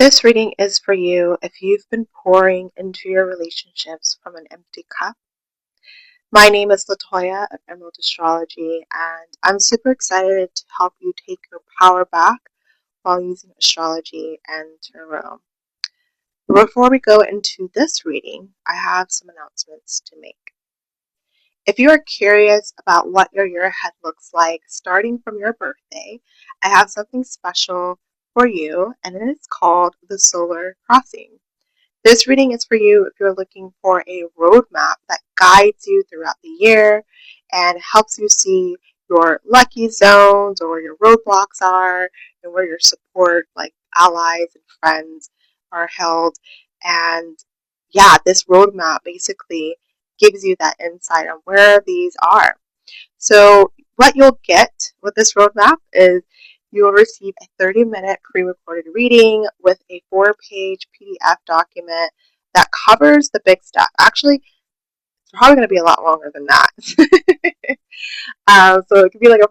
This reading is for you if you've been pouring into your relationships from an empty cup. My name is Latoya of Emerald Astrology, and I'm super excited to help you take your power back while using astrology and tarot. Before we go into this reading, I have some announcements to make. If you are curious about what your year ahead looks like starting from your birthday, I have something special for you, and it is called the Solar Crossing. This reading is for you if you're looking for a roadmap that guides you throughout the year and helps you see your lucky zones or where your roadblocks are and where your support, like allies and friends, are held. And yeah, this roadmap basically gives you that insight on where these are. So what you'll get with this roadmap is you will receive a 30-minute pre-recorded reading with a 4-page PDF document that covers the big stuff. Actually, it's probably going to be a lot longer than that. So it could be like a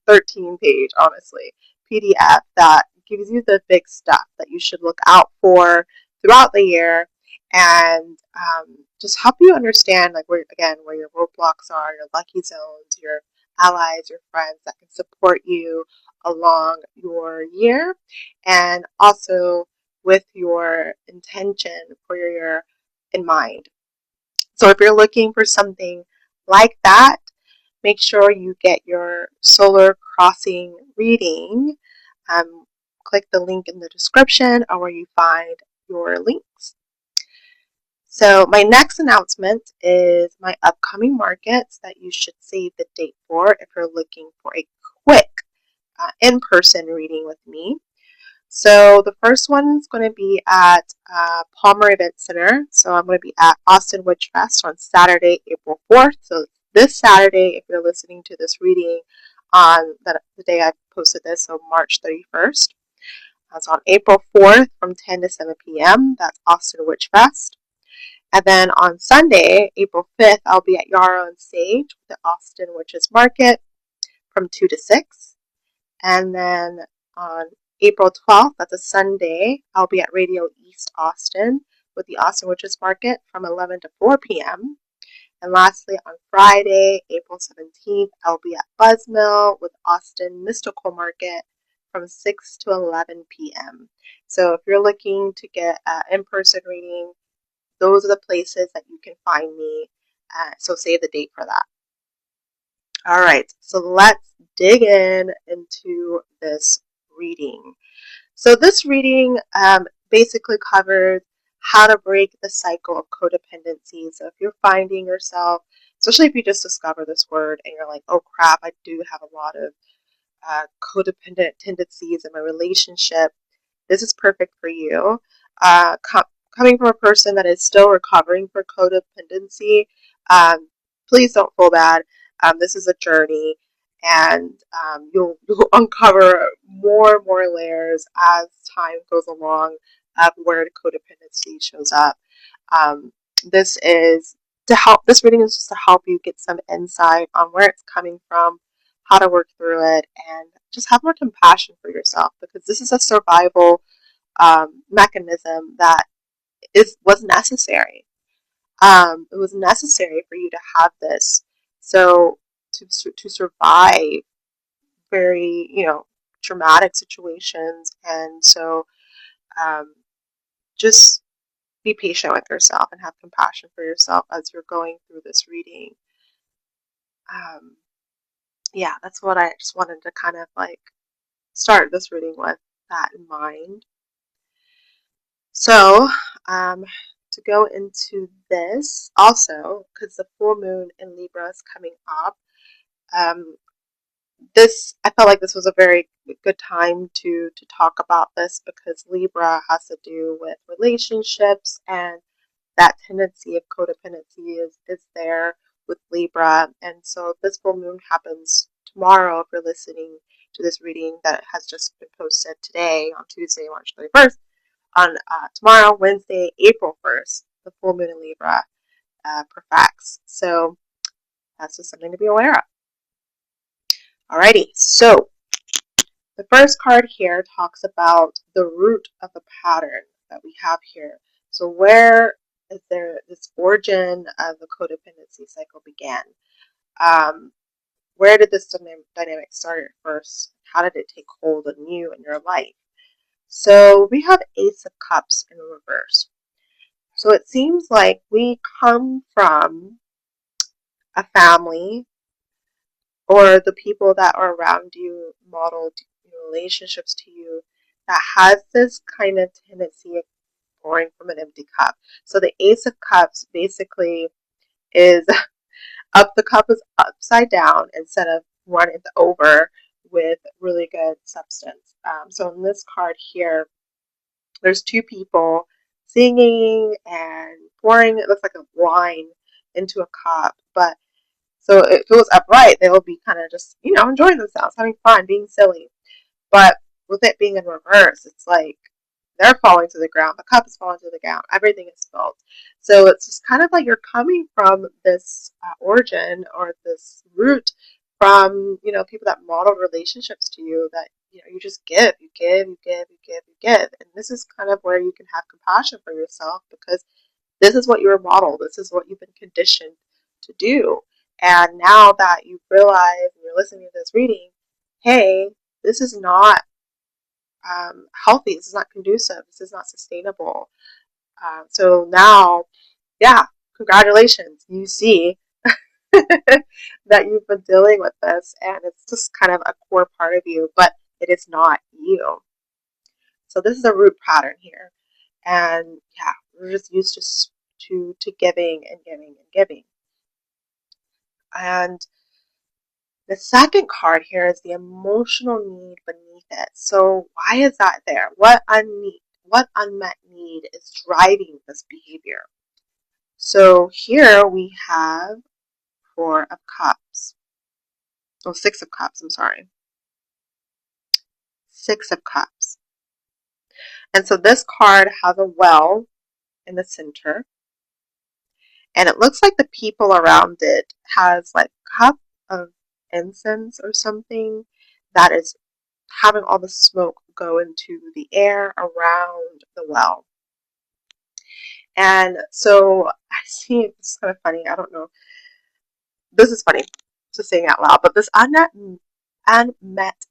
13-page, honestly, PDF that gives you the big stuff that you should look out for throughout the year, and just help you understand where your roadblocks are, your lucky zones, your allies, your friends that can support you along your year, and also with your intention for your year in mind. So if you're looking for something like that, make sure you get your solar crossing reading. Click the link in the description or where you find your links. So my next announcement is my upcoming markets that you should save the date for if you're looking for a quick in-person reading with me. So the first one is going to be at Palmer Event Center. So I'm going to be at Austin Witch Fest on Saturday, April 4th. So this Saturday, if you're listening to this reading on the day I posted this, so March 31st. That's on April 4th from 10 to 7 p.m. That's Austin Witch Fest. And then on Sunday, April 5th, I'll be at Yarrow on Stage with the Austin Witches Market from 2 to 6. And then on April 12th, that's a Sunday, I'll be at Radio East Austin with the Austin Witches Market from 11 to 4 p.m. And lastly, on Friday, April 17th, I'll be at Buzzmill with Austin Mystical Market from 6 to 11 p.m. So if you're looking to get an in-person reading, those are the places that you can find me. So save the date for that. All right, so let's dig into this reading. So this reading basically covers how to break the cycle of codependency. So if you're finding yourself, especially if you just discover this word and you're like, oh crap, I do have a lot of codependent tendencies in my relationship, this is perfect for you. Coming from a person that is still recovering from codependency, please don't feel bad. This is a journey, and you'll uncover more and more layers as time goes along of where the codependency shows up. This reading is just to help you get some insight on where it's coming from, how to work through it, and just have more compassion for yourself, because this is a survival mechanism that was necessary. It was necessary for you to have this, so to survive very traumatic situations. And so just be patient with yourself and have compassion for yourself as you're going through this reading. Yeah, that's what I just wanted to kind of start this reading with that in mind. So to go into this also, because the full moon in Libra is coming up, I felt like this was a very good time to talk about this, because Libra has to do with relationships, and that tendency of codependency is there with Libra. And so this full moon happens tomorrow if you're listening to this reading that has just been posted today on Tuesday, March 31st. On tomorrow, Wednesday, April 1st, the full moon in Libra perfects. So that's just something to be aware of. Alrighty, so The first card here talks about the root of the pattern that we have here. So where is there this origin of the codependency cycle began? Where did this dynamic start at first? How did it take hold on you and your life? So we have Ace of Cups in reverse. So it seems like we come from a family, or the people that are around you modeled relationships to you, that has this kind of tendency of pouring from an empty cup. So the Ace of Cups basically is up, the cup is upside down instead of running over with really good substance. So in this card here, there's two people singing and pouring, it looks like a wine into a cup, but so if it was upright, they will be kind of just, enjoying themselves, having fun, being silly. But with it being in reverse, it's like they're falling to the ground. The cup is falling to the ground. Everything is spilled. So it's just kind of like you're coming from this origin, or this root from, people that modeled relationships to you, that, you just give, you give, you give, you give, you give. And this is kind of where you can have compassion for yourself, because this is what you were modeled. This is what you've been conditioned to do. And now that you realize and you're listening to this reading, hey, this is not healthy. This is not conducive. This is not sustainable. So now, yeah, congratulations. You see that you've been dealing with this, and it's just kind of a core part of you, but it is not you. So this is a root pattern here. And yeah, we're just used to giving and giving and giving. And the second card here is the emotional need beneath it. So why is that there? What unmet need is driving this behavior? So here we have Four of Cups. Oh, Six of Cups, I'm sorry. Six of Cups. And so this card has a well in the center. And it looks like the people around it has like a cup of incense or something that is having all the smoke go into the air around the well. And so I see, it's kind of funny, I don't know, this is funny to saying out loud, but this unmet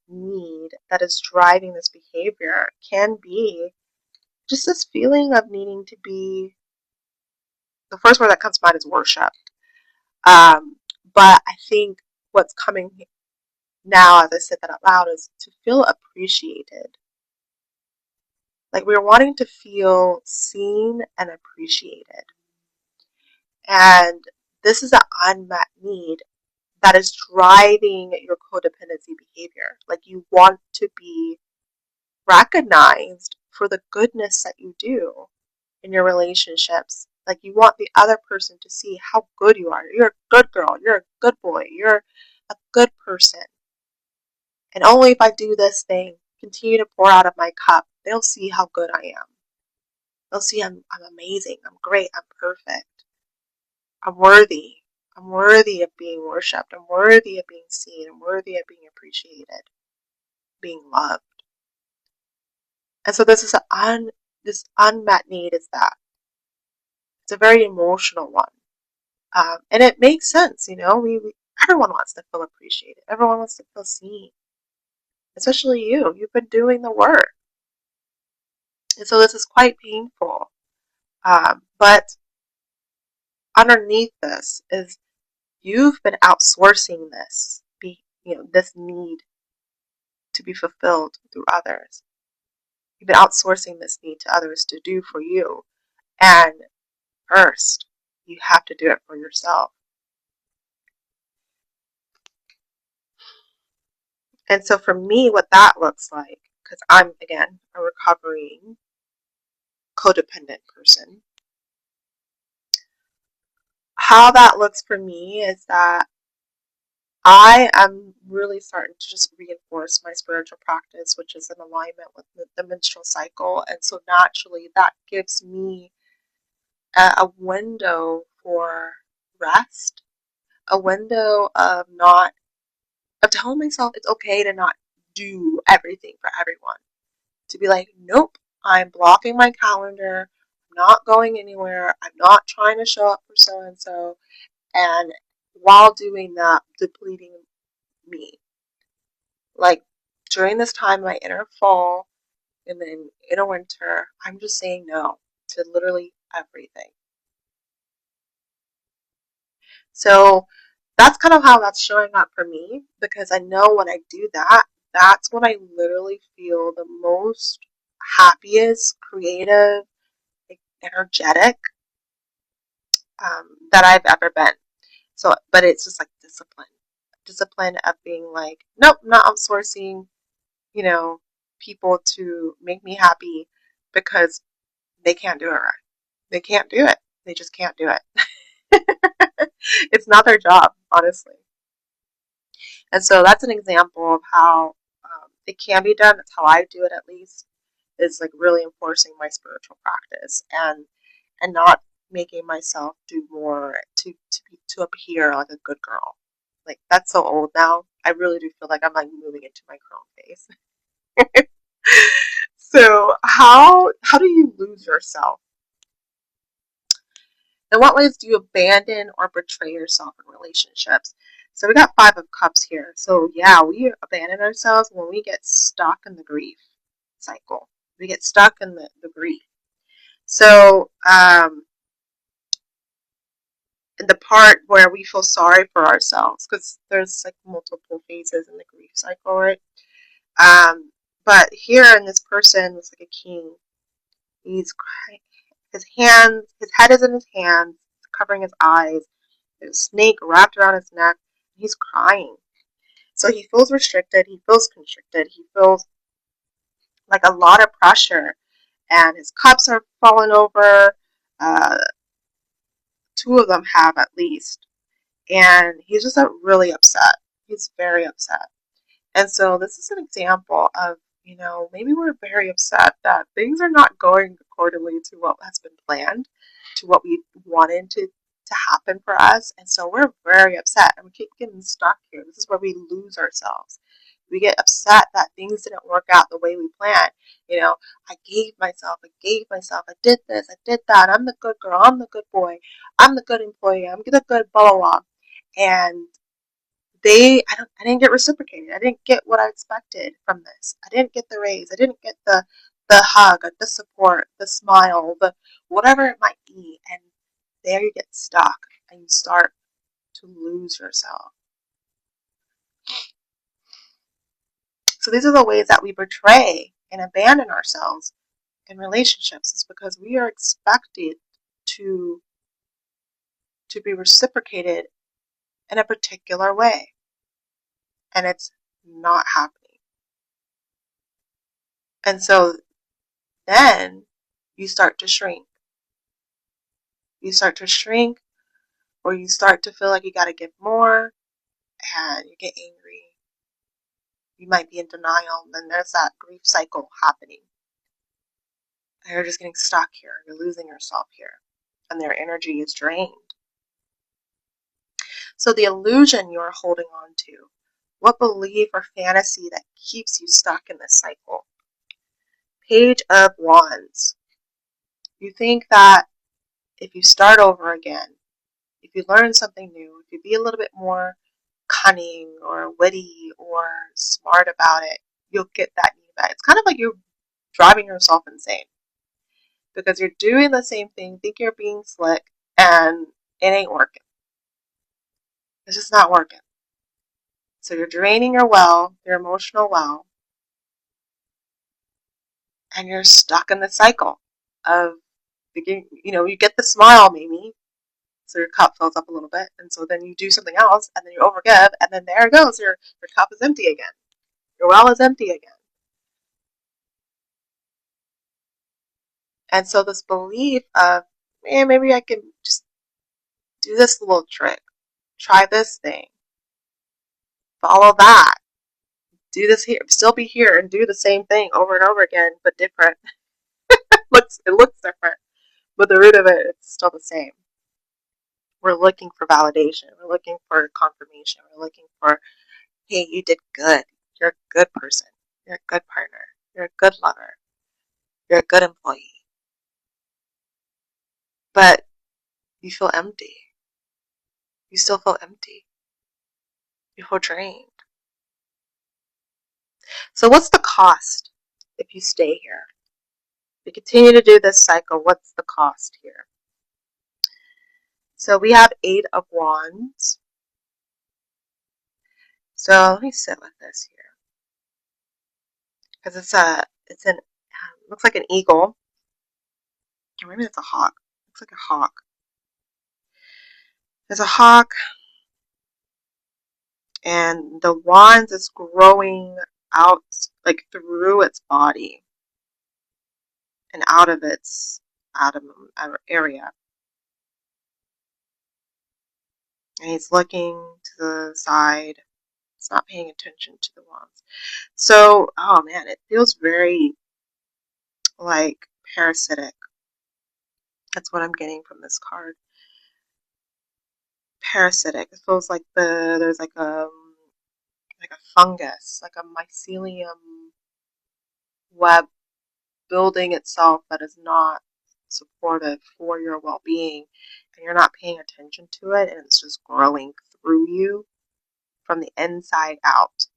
need that is driving this behavior can be just this feeling of needing to be, the first word that comes to mind is worshipped. But I think what's coming now, as I said that out loud, is to feel appreciated. Like we're wanting to feel seen and appreciated. And this is an unmet need that is driving your codependency behavior. Like you want to be recognized for the goodness that you do in your relationships. Like you want the other person to see how good you are. You're a good girl. You're a good boy. You're a good person. And only if I do this thing, continue to pour out of my cup, they'll see how good I am. They'll see I'm amazing. I'm great. I'm perfect. I'm worthy. I'm worthy of being worshipped. I'm worthy of being seen. I'm worthy of being appreciated, being loved. And so this is this unmet need is that. It's a very emotional one. And it makes sense, everyone wants to feel appreciated. Everyone wants to feel seen. Especially you. You've been doing the work. And so this is quite painful. But underneath this is you've been outsourcing this, this need to be fulfilled through others. You've been outsourcing this need to others to do for you. And first, you have to do it for yourself. And so for me, what that looks like, because I'm, again, a recovering codependent person, how that looks for me is that I am really starting to just reinforce my spiritual practice, which is in alignment with the menstrual cycle. And so naturally that gives me a window for rest, a window of telling myself it's okay to not do everything for everyone. To be like, nope, I'm blocking my calendar. I'm not going anywhere. I'm not trying to show up for so and so. And while doing that, depleting me. Like during this time, my inner fall and then inner winter, I'm just saying no to literally everything. So that's kind of how that's showing up for me, because I know when I do that, that's when I literally feel the most happiest, creative, energetic that I've ever been. So, but it's just like discipline of being like, nope, I'm not outsourcing, people to make me happy because they can't do it right. They can't do it. They just can't do it. It's not their job, honestly. And so that's an example of how it can be done. That's how I do it, at least, is like really enforcing my spiritual practice and not making myself do more to appear like a good girl. Like that's so old now. I really do feel like I'm like moving into my crone phase. So how do you lose yourself? In what ways do you abandon or betray yourself in relationships? So we got 5 of Cups here. So yeah, we abandon ourselves when we get stuck in the grief cycle. We get stuck in the grief. So the part where we feel sorry for ourselves, because there's like multiple phases in the grief cycle, right? But here in this person, it's like a king. He's crying. His head is in his hands, covering his eyes. There's a snake wrapped around his neck. He's crying. So he feels restricted. He feels constricted. He feels like a lot of pressure. And his cups are falling over. Uh, 2 of them have, at least. And he's just really upset. He's very upset. And so this is an example of, maybe we're very upset that things are not going accordingly to what has been planned, to what we wanted to happen for us. And so we're very upset and we keep getting stuck here. This is where we lose ourselves. We get upset that things didn't work out the way we planned. I gave myself, I did this, I did that. I'm the good girl, I'm the good boy, I'm the good employee, I'm the good blah, blah, blah. And I didn't get reciprocated. I didn't get what I expected from this. I didn't get the raise. I didn't get the hug, the support, the smile, the whatever it might be. And there you get stuck and you start to lose yourself. So these are the ways that we betray and abandon ourselves in relationships. It's because we are expected to be reciprocated in a particular way. And it's not happening. And so then you start to shrink. You start to shrink, or you start to feel like you got to give more, and you get angry. You might be in denial, and then there's that grief cycle happening. And you're just getting stuck here. You're losing yourself here, and their energy is drained. So the illusion you're holding on to, what belief or fantasy that keeps you stuck in this cycle? Page of Wands. You think that if you start over again, if you learn something new, if you be a little bit more cunning or witty or smart about it, you'll get that new back. It's kind of like you're driving yourself insane because you're doing the same thing, think you're being slick, and it ain't working. It's just not working. So you're draining your well, your emotional well, and you're stuck in the cycle of, you get the smile maybe, so your cup fills up a little bit, and so then you do something else, and then you overgive, and then there it goes, your cup is empty again. Your well is empty again. And so this belief of, maybe I can just do this little trick, try this thing, follow that, do this here, still be here and do the same thing over and over again, but different. It looks different, but the root of it, it's still the same. We're looking for validation. We're looking for confirmation. We're looking for, hey, you did good. You're a good person. You're a good partner. You're a good lover. You're a good employee. But you feel empty. You still feel empty. You feel drained. So what's the cost if you stay here? If you continue to do this cycle, what's the cost here? So we have 8 of Wands. So let me sit with this here. Because looks like an eagle. Or maybe it's a hawk. Looks like a hawk. There's a hawk. And the wands is growing out, like through its body and out of its abdomen area. And he's looking to the side. He's not paying attention to the wands. So, oh man, it feels very like parasitic. That's what I'm getting from this card. Parasitic. It feels like there's like a fungus, like a mycelium web building itself that is not supportive for your well-being, and you're not paying attention to it, and it's just growing through you from the inside out.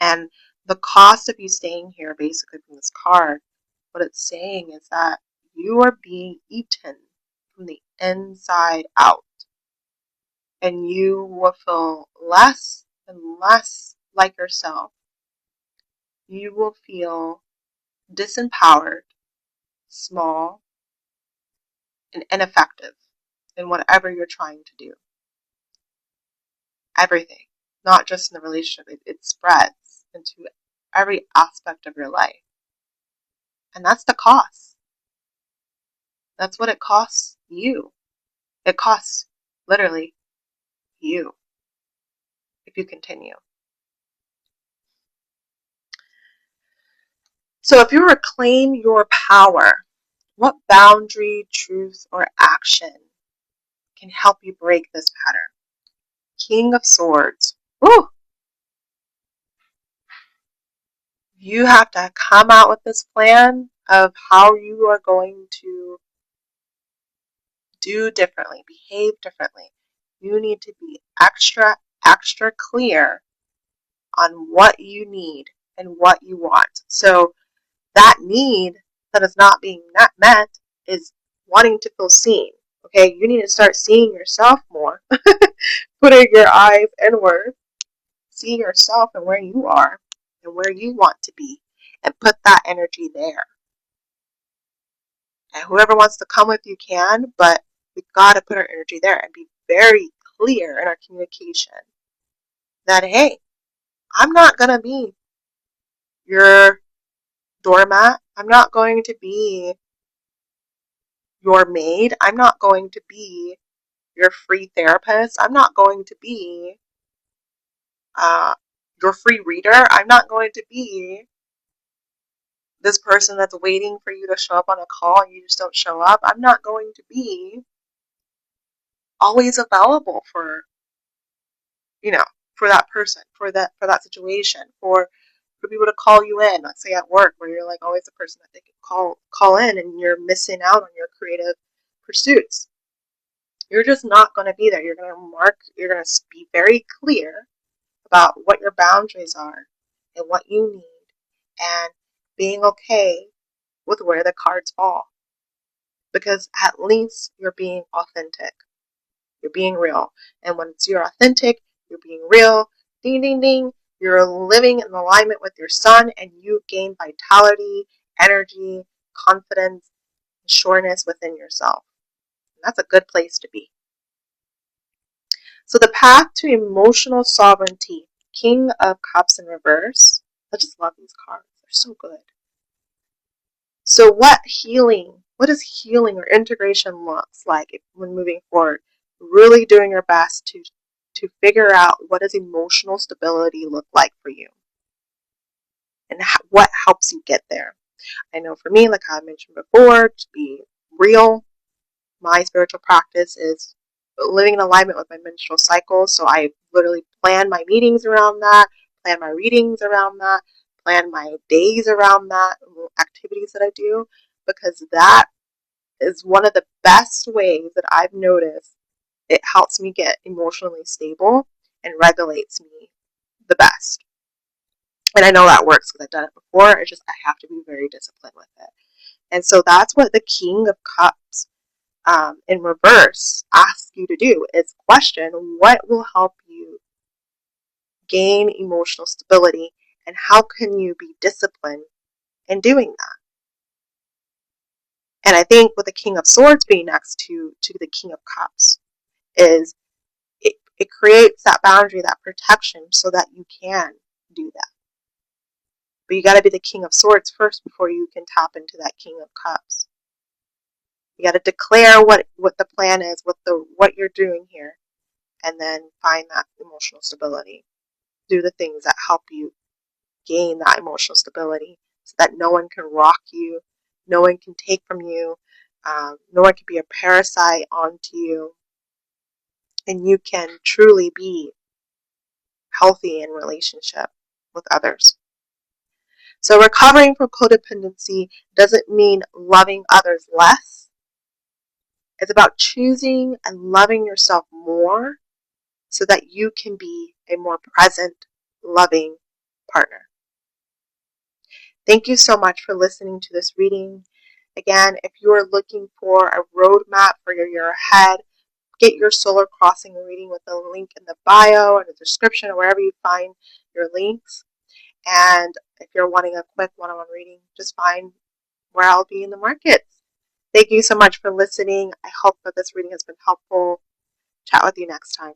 And the cost of you staying here, basically from this card, what it's saying is that you are being eaten from the inside out, and you will feel less and less like yourself. You will feel disempowered, small, and ineffective in whatever you're trying to do. Everything, not just in the relationship, it spreads into every aspect of your life. And that's the cost. That's what it costs you. It costs literally you if you continue. So if you reclaim your power, what boundary, truth, or action can help you break this pattern? King of Swords. Woo! You have to come out with this plan of how you are going to do differently, behave differently. You need to be extra clear on what you need and what you want. So that need that is not being met is wanting to feel seen. Okay, you need to start seeing yourself more, putting your eyes inward, see yourself and where you are and where you want to be, and put that energy there. And whoever wants to come with you can, but we've got to put our energy there and be very clear in our communication that, hey, I'm not going to be your doormat. I'm not going to be your maid. I'm not going to be your free therapist. I'm not going to be your free reader. I'm not going to be this person that's waiting for you to show up on a call and you just don't show up. I'm not going to be always available for that person, for that situation, for people to call you in, let's say at work, where you're like always the person that they can call in and you're missing out on your creative pursuits. You're just not going to be there. You're going to be very clear about what your boundaries are and what you need, and being okay with where the cards fall. Because at least you're being authentic. You're being real. And when you're authentic, you're being real, ding, ding, ding, you're living in alignment with your sun, and you gain vitality, energy, confidence, and sureness within yourself. And that's a good place to be. So the path to emotional sovereignty, King of Cups in reverse. I just love these cards. They're so good. So what does healing or integration looks like when moving forward? Really doing your best to figure out what does emotional stability look like for you and what helps you get there. I know for me, like I mentioned before, to be real, my spiritual practice is living in alignment with my menstrual cycle. So I literally plan my meetings around that, plan my readings around that, plan my days around that, activities that I do, because that is one of the best ways that I've noticed it helps me get emotionally stable and regulates me the best. And I know that works because I've done it before. It's just I have to be very disciplined with it. And so that's what the King of Cups in reverse asks you to do is question what will help you gain emotional stability and how can you be disciplined in doing that. And I think with the King of Swords being next to the King of Cups is it creates that boundary, that protection so that you can do that. But you got to be the King of Swords first before you can tap into that King of Cups. You got to declare what the plan is, what you're doing here, and then find that emotional stability. Do the things that help you gain that emotional stability so that no one can rock you, no one can take from you, no one can be a parasite onto you, and you can truly be healthy in relationship with others. So recovering from codependency doesn't mean loving others less. It's about choosing and loving yourself more so that you can be a more present, loving partner. Thank you so much for listening to this reading. Again, if you are looking for a roadmap for your year ahead, get your solar crossing reading with the link in the bio or the description or wherever you find your links. And if you're wanting a quick one-on-one reading, just find where I'll be in the markets. Thank you so much for listening. I hope that this reading has been helpful. Chat with you next time.